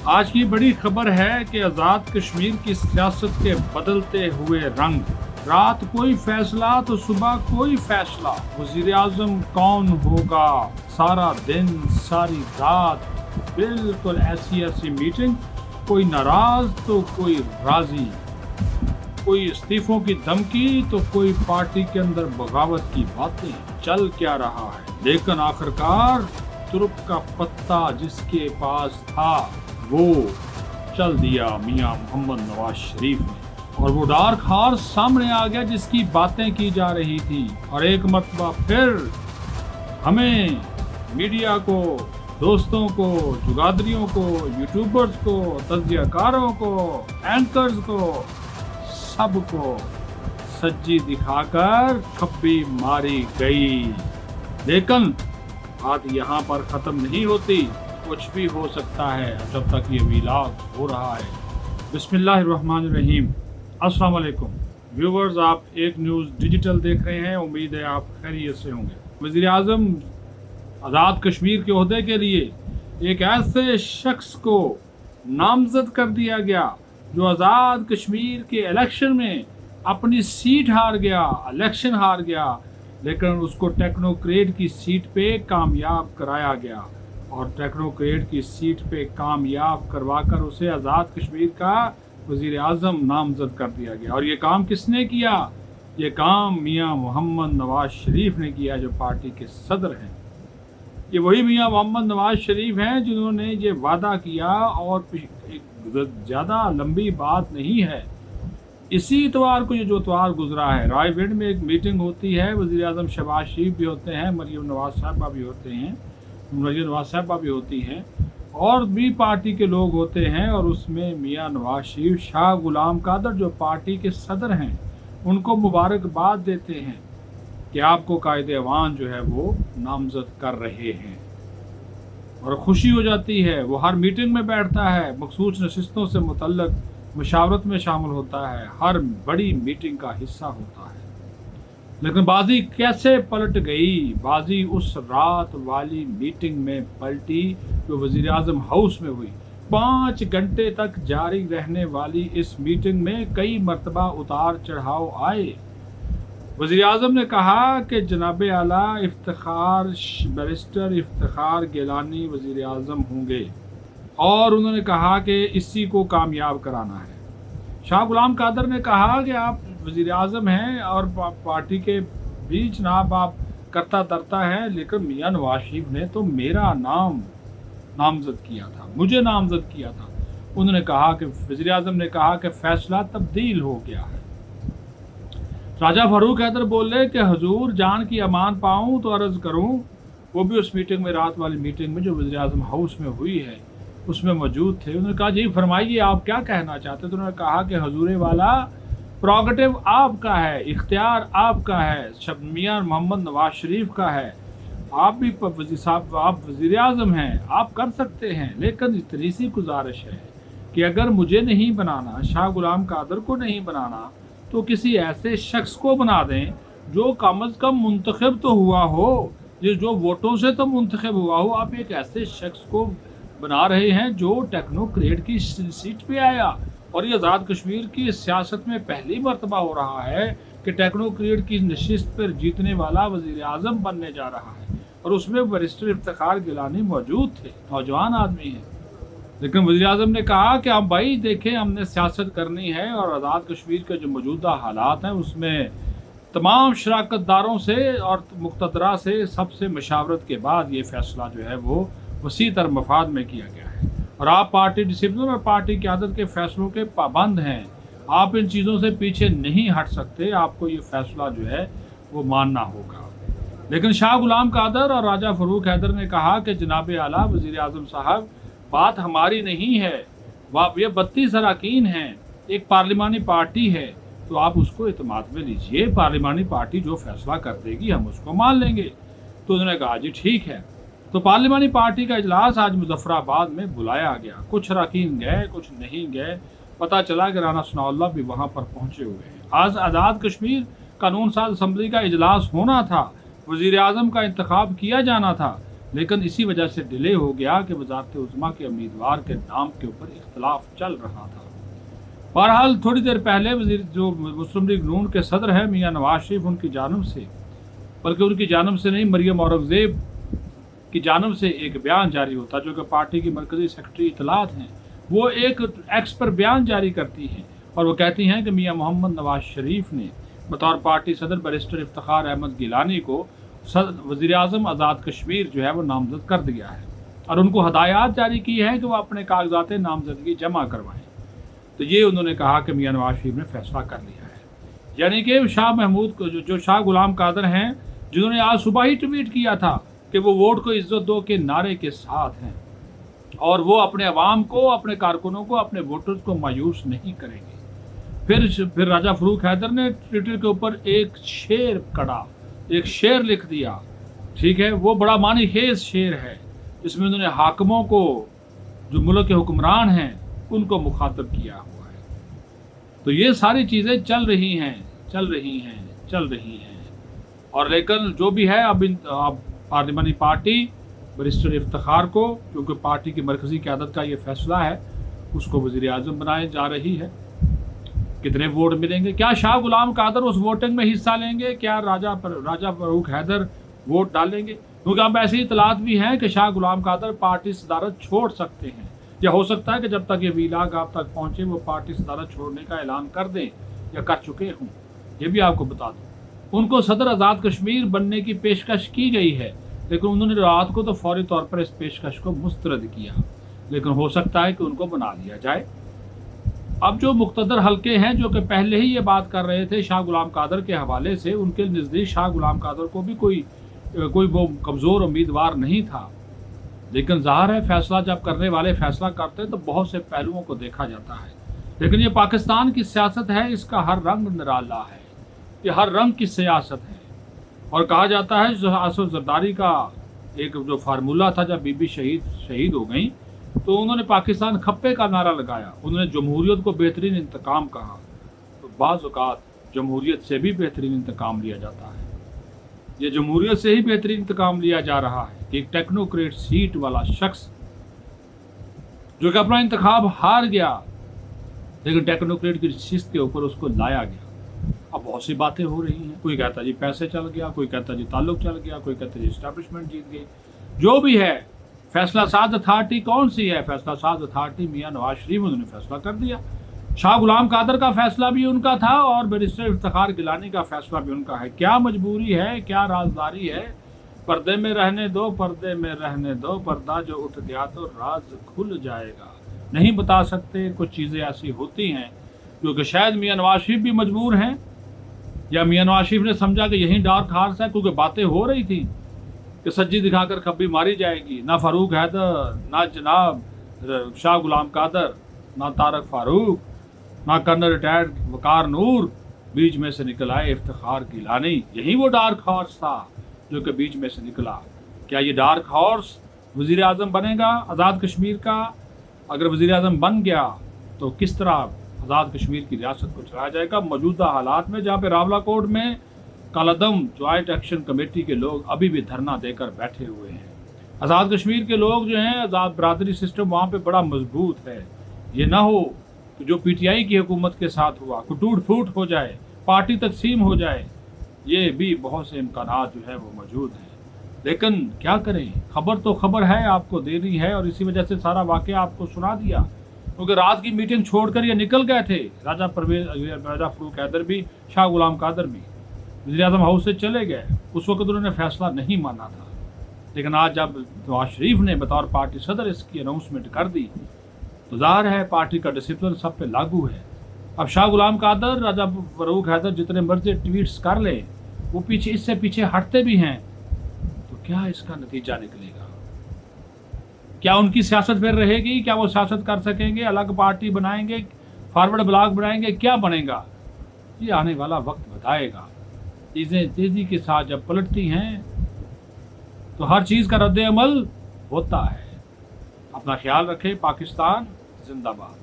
आज की बड़ी खबर है कि आज़ाद कश्मीर की सियासत के बदलते हुए रंग। रात कोई फैसला तो सुबह कोई फैसला। वज़ीर आज़म कौन होगा, सारा दिन सारी रात बिल्कुल ऐसी मीटिंग, कोई नाराज तो कोई राजी, कोई इस्तीफों की धमकी तो कोई पार्टी के अंदर बगावत की बातें। चल क्या रहा है, लेकिन आखिरकार तुर्क का पत्ता जिसके पास था वो चल दिया मियां मोहम्मद नवाज शरीफ ने, और वो डार्क हॉर्स सामने आ गया जिसकी बातें की जा रही थी। और एक मरतबा फिर हमें मीडिया को, दोस्तों को, जुगादरियों को, यूट्यूबर्स को, तज्जियाकारों को, एंकर्स को, सबको सज्जी दिखाकर खप्पी मारी गई। लेकिन बात यहाँ पर ख़त्म नहीं होती, कुछ भी हो सकता है जब तक ये विलाग हो रहा है। बिस्मिल्लाहिर्रहमानिर्रहीम। अस्सलाम वालेकुम व्यूवर्स, आप एक न्यूज़ डिजिटल देख रहे हैं। उम्मीद है आप खैरियत से होंगे। वज़ीर आज़म आज़ाद कश्मीर के ओहदे के लिए एक ऐसे शख्स को नामजद कर दिया गया जो आज़ाद कश्मीर के इलेक्शन में अपनी सीट हार गया, इलेक्शन हार गया, लेकिन उसको टेक्नोक्रेट की सीट पे कामयाब कराया गया। और टेक्नोक्रेट की सीट पे कामयाब करवाकर उसे आज़ाद कश्मीर का वज़ीर आज़म नामजद कर दिया गया। और ये काम किसने किया? ये काम मियां मोहम्मद नवाज शरीफ ने किया, जो पार्टी के सदर हैं। ये वही मियां मोहम्मद नवाज शरीफ हैं जिन्होंने ये वादा किया, और ज़्यादा लंबी बात नहीं है, इसी इतवार को, ये जो इतवार गुजरा है, रायगढ़ में एक मीटिंग होती है। वज़ीर आज़म शहबाज शरीफ भी होते हैं, मरियम नवाज साहबा भी होती हैं, और भी पार्टी के लोग होते हैं। और उसमें मियां नवाज शरीफ शाह गुलाम कादर जो पार्टी के सदर हैं उनको मुबारकबाद देते हैं कि आपको कायदे अवान जो है वो नामजद कर रहे हैं, और खुशी हो जाती है। वो हर मीटिंग में बैठता है, मखसूस नशिस्तों से मुतल्लक मशावरत में शामिल होता है, हर बड़ी मीटिंग का हिस्सा होता है। लेकिन बाजी कैसे पलट गई? बाजी उस रात वाली मीटिंग में पलटी जो वज़ीर आज़म हाउस में हुई। 5 घंटे तक जारी रहने वाली इस मीटिंग में कई मरतबा उतार चढ़ाव आए। वज़ीर आज़म ने कहा कि जनाब आला इफ्तिखार बैरिस्टर इफ्तिखार गिलानी वज़ीर आज़म होंगे, और उन्होंने कहा कि इसी को कामयाब कराना है। शाह गुलाम कादर ने कहा कि आप वज़ीर आज़म हैं और पार्टी के बीच ना आप करता धरता है, लेकिन मियां नवाज शरीफ ने तो मेरा नामजद किया था, मुझे नामजद किया था। उन्होंने कहा कि वज़ीर आज़म ने कहा कि फैसला तब्दील हो गया है। राजा फारूक हैदर बोले कि हुजूर जान की अमान पाऊँ तो अर्ज़ करूँ। वो भी उस मीटिंग में, रात वाली मीटिंग में जो वज़ीर आज़म हाउस में हुई है, उसमें मौजूद थे। उन्होंने कहा जी फरमाइए आप क्या कहना चाहते। तो उन्होंने कहा कि हुजूर वाला प्रोगेटिव आपका है, इख्तियार आपका है, मियां मोहम्मद नवाज शरीफ का है, आप भी वज़ीर साहब, आप वज़ीर आज़म हैं, आप कर सकते हैं। लेकिन इतनी सी गुजारिश है कि अगर मुझे नहीं बनाना, शाह गुलाम कादर को नहीं बनाना, तो किसी ऐसे शख्स को बना दें जो कम अज़ कम मुंतखब तो हुआ हो, जो वोटों से तो मुंतखब हुआ हो। आप एक ऐसे शख्स को बना रहे हैं जो टेक्नोक्रेट की सीट पे आया, और ये आज़ाद कश्मीर की सियासत में पहली मरतबा हो रहा है कि टेक्नोक्रेट की नशिस्त पर जीतने वाला वज़ीर आज़म बनने जा रहा है, और उसमें बैरिस्टर इफ्तिखार गिलानी मौजूद थे, नौजवान आदमी हैं। लेकिन वज़ीर आज़म ने कहा कि हम भाई देखें, हमने सियासत करनी है, और आज़ाद कश्मीर के जो मौजूदा हालात हैं उसमें तमाम शराकतदारों से और मुक़तदरा से सबसे मशावरत के बाद ये फ़ैसला जो है वो वसी तर मफाद में किया गया है। और आप पार्टी डिसिप्लिन और पार्टी क़यादत के फ़ैसलों के पाबंद हैं, आप इन चीज़ों से पीछे नहीं हट सकते, आपको ये फ़ैसला जो है वो मानना होगा। लेकिन शाह गुलाम कादर और राजा फारूक हैदर ने कहा कि जनाब आला वज़ीर आज़म साहब, बात हमारी नहीं है, ये 32 अरकान हैं, एक पार्लिमानी पार्टी है, तो आप उसको इत्मीनान में लीजिए, पार्लिमानी पार्टी जो फैसला कर देगी हम उसको मान लेंगे। तो उन्होंने कहा जी ठीक है। तो पार्लिमानी पार्टी का इजलास आज मुजफ्फराबाद में बुलाया गया। कुछ अरकान गए, कुछ नहीं गए। पता चला कि राना सनाउल्लाह भी वहाँ पर पहुँचे हुए हैं। आज आज़ाद कश्मीर कानून साज असम्बली का इजलास होना था, वज़ीर आज़म का इंतखाब किया जाना था, लेकिन इसी वजह से डिले हो गया कि वजारत उज़्मा के उम्मीदवार के नाम के ऊपर इख्तलाफ चल रहा था। बहरहाल थोड़ी देर पहले वज़ीर जो मुस्लिम लीग नून के सदर हैं मियाँ नवाज शरीफ, उनकी जानब से, बल्कि उनकी जानब से नहीं, मरियम औरंगज़ेब की जानब से एक बयान जारी होता, जो कि पार्टी की मरकज़ी सेक्रेटरी इत्तलात हैं, वो एक एक्स पर बयान जारी करती हैं और वो कहती हैं कि मियाँ मोहम्मद नवाज शरीफ ने बतौर पार्टी सदर बैरिस्टर इफ्तिखार अहमद गिलानी को वज़ीर आज़म आज़ाद कश्मीर जो है वो नामज़द कर दिया है और उनको हदायत जारी की है कि वो अपने कागजात नामज़दगी जमा करवाएं। तो ये उन्होंने कहा कि मियाँ नवाज शरीफ ने फैसला कर लिया है, यानी कि शाह महमूद को जो शाह गुलाम कादर हैं, जिन्होंने आज सुबह ही ट्वीट किया था कि वो वोट को इज्जत दो के नारे के साथ हैं और वो अपने अवाम को, अपने कारकुनों को, अपने वोटर्स को मायूस नहीं करेंगे। फिर राजा फ़ारूक हैदर ने ट्विटर के ऊपर एक शेर लिख दिया, ठीक है, वो बड़ा मानी खेज शेर है, इसमें उन्होंने हाकिमों को, जो मुल्क के हुक्मरान हैं, उनको मुखातब किया हुआ है। तो ये सारी चीज़ें चल रही हैं और लेकिन जो भी है, अब पार्लिमानी पार्टी बैरिस्टर इफ्तिखार को, क्योंकि पार्टी की मरकज़ी क़यादत का ये फैसला है, उसको वज़ीर आज़म बनाए जा रही है। कितने वोट मिलेंगे, क्या शाह गुलाम कादर उस वोटिंग में हिस्सा लेंगे, क्या राजा फ़ारूक हैदर वोट डालेंगे? क्योंकि अब ऐसी इतलात भी हैं कि शाह गुलाम कादर पार्टी सदारत छोड़ सकते हैं, या हो सकता है कि जब तक ये वीलाग आप तक पहुँचे वो पार्टी सदारत छोड़ने का ऐलान कर दें या कर चुके हों। ये भी आपको बता दूँ, उनको सदर आज़ाद कश्मीर बनने की पेशकश की गई है, लेकिन उन्होंने रात को तो फौरी तौर पर इस पेशकश को मुस्तरद किया, लेकिन हो सकता है कि उनको बना लिया जाए। अब जो मुक़्तदर हल्के हैं, जो कि पहले ही ये बात कर रहे थे शाह गुलाम कादर के हवाले से, उनके नज़दीक शाह गुलाम कादर को भी कोई वो कमज़ोर उम्मीदवार नहीं था, लेकिन ज़ाहिर है फैसला जब करने वाले फैसला करते हैं तो बहुत से पहलुओं को देखा जाता है। लेकिन ये पाकिस्तान की सियासत है, इसका हर रंग निराला है, ये हर रंग की सियासत है। और कहा जाता है आसिफ जरदारी का एक जो फार्मूला था, जब बीबी शहीद हो गई तो उन्होंने पाकिस्तान खप्पे का नारा लगाया, उन्होंने जमहूरियत को बेहतरीन इंतकाम कहा। तो बाज़ औक़ात जमहूरियत से भी बेहतरीन इंतकाम लिया जाता है, ये जमहूरियत से ही बेहतरीन इंतकाम लिया जा रहा है कि एक टेक्नोक्रेट सीट वाला शख्स जो कि अपना इंतखाब हार गया, लेकिन टेक्नोक्रेट की शिस्त के ऊपर उसको लाया गया। अब बहुत सी बातें हो रही हैं, कोई कहता जी पैसे चल गया, कोई कहता जी ताल्लुक चल गया, कोई कहता जी इस्टेब्लिशमेंट जीत गई। जो भी है, फैसला साज अथॉरिटी कौन सी है? फैसला साज अथॉरिटी मियाँ नवाज शरीफ, उन्होंने फैसला कर दिया। शाह गुलाम कादर का फैसला भी उनका था और बैरिस्टर इफ्तिखार गिलानी का फैसला भी उनका है। क्या मजबूरी है, क्या राजदारी है? पर्दे में रहने दो, पर्दे में रहने दो, पर्दा जो उठ गया तो राज खुल जाएगा। नहीं बता सकते, कुछ चीज़ें ऐसी होती हैं क्योंकि शायद मियाँ नवाज शरीफ भी मजबूर हैं, या मियाँ नवाज शरीफ ने समझा कि यही डार्क हार्स है, क्योंकि बातें हो रही थी कि सज्जी दिखाकर खब्बी मारी जाएगी। ना फ़ारूक हैदर, ना जनाब शाह गुलाम कादर, ना तारक फ़ारूक, ना कर्नल रिटायर्ड वकार नूर, बीच में से निकल आए इफ्तिखार गिलानी। यही वो डार्क हॉर्स था जो कि बीच में से निकला। क्या ये डार्क हॉर्स वज़ीर आज़म बनेगा आज़ाद कश्मीर का? अगर वज़ीर आज़म बन गया तो किस तरह आज़ाद कश्मीर की रियासत को चलाया जाएगा मौजूदा हालात में, जहाँ पे रावलाकोट में कालादम ज्वाइंट एक्शन कमेटी के लोग अभी भी धरना देकर बैठे हुए हैं। आज़ाद कश्मीर के लोग जो हैं, आज़ाद बरादरी सिस्टम वहाँ पे बड़ा मजबूत है। ये ना हो कि जो पीटीआई की हुकूमत के साथ हुआ, को टूट फूट हो जाए, पार्टी तकसीम हो जाए, ये भी बहुत से इम्कानात जो है वो मौजूद हैं। लेकिन क्या करें, खबर तो खबर है, आपको देनी है, और इसी वजह से सारा वाक़या आपको सुना दिया, क्योंकि रात की मीटिंग छोड़कर ये निकल गए थे। राजा फ़ारूक हैदर भी, शाह गुलाम कादर भी वज़ीर आज़म हाउस से चले गए। उस वक्त उन्होंने फैसला नहीं माना था, लेकिन आज जब नवाज शरीफ ने बतौर पार्टी सदर इसकी अनाउंसमेंट कर दी तो ज़ाहिर है पार्टी का डिसिप्लिन सब पे लागू है। अब शाह गुलाम कादर, राजा फ़ारूक हैदर जितने मर्जी ट्वीट्स कर लें, वो पीछे इससे पीछे हटते भी हैं, तो क्या इसका नतीजा निकलेगा? क्या उनकी सियासत फिर रहेगी? क्या वो सियासत कर सकेंगे? अलग पार्टी बनाएंगे, फॉरवर्ड ब्लॉक बनाएंगे, क्या बनेगा? ये आने वाला वक्त बताएगा। चीज़ें तेज़ी के साथ जब पलटती हैं तो हर चीज़ का रद्द अमल होता है। अपना ख्याल रखें। पाकिस्तान जिंदाबाद।